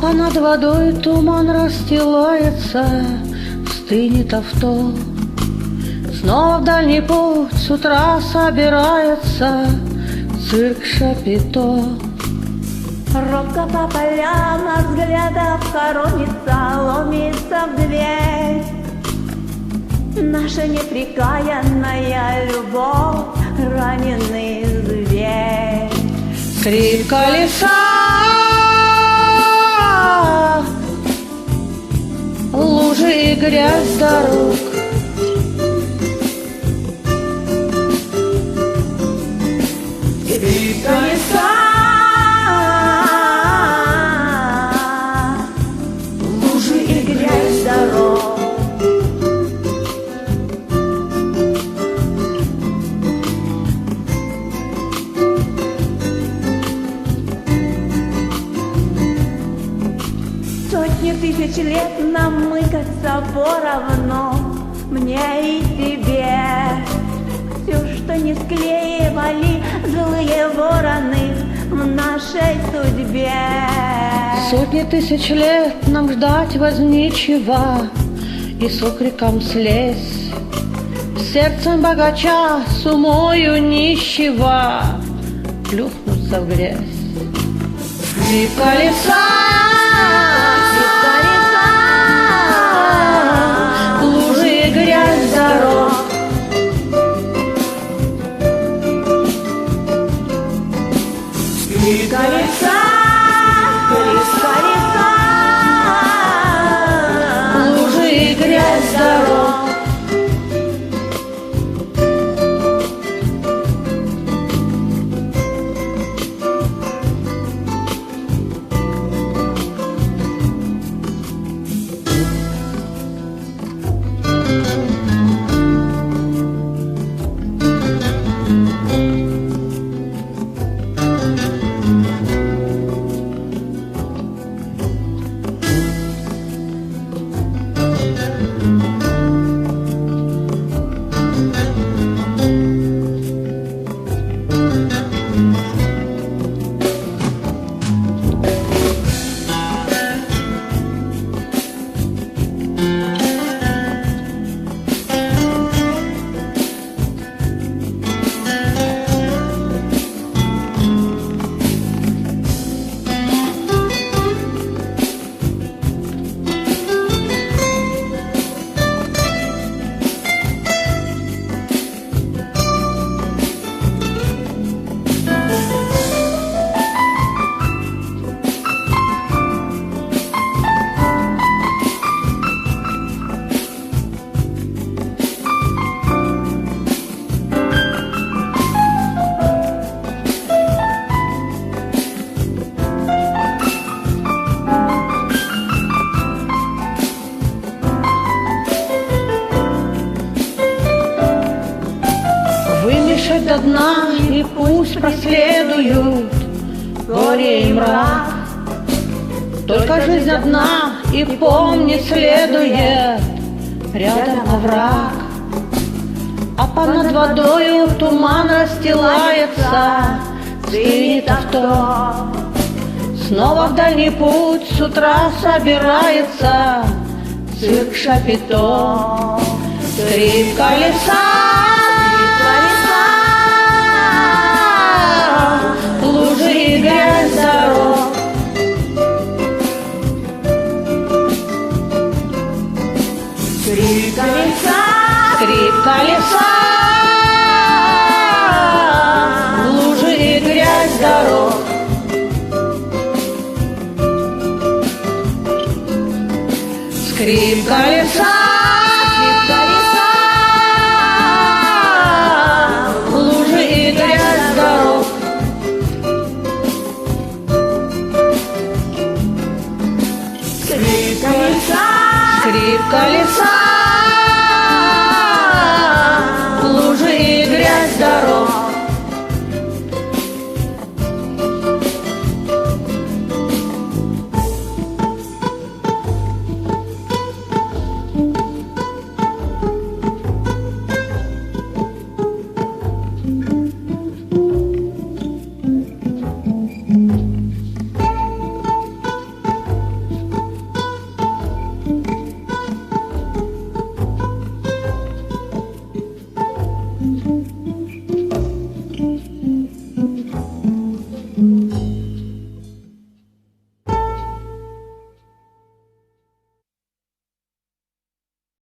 А над водой туман расстилается, стынет авто. Снова в дальний путь с утра собирается цирк Шапито. Робко по полям от взглядов хоронится, ломится в дверь. Наша непрекаянная любовь, раненый зверь. Скрип колеса, лужи и грязь дорог. Скрип колеса, лужи и грязь дорог. Сотни тысяч лет нам мыкаться поровну, мне и тебе. Все, что не склеивали злые вороны в нашей судьбе. Сотни тысяч лет нам ждать возничего и с окриком слезь. Сердцем богача с умою нищего плюхнуться в грязь. Скрип колеса, лужи и грязь дорог. Скрип колеса, колеса, Лужи и грязь дорог. Вымешать до дна и пусть проследуют горе и мрак. Только жизнь одна и помнить следует рядом овраг. А понад водою туман расстилается, стынет авто. Снова в дальний путь с утра собирается цирк Шапито. Скрип колеса, лужи и грязь дорог. скрип колеса, Скрип колеса, лужи и грязь дорог. Скрип колеса, лужи и грязь дорог. скрип колеса, Скрип колеса,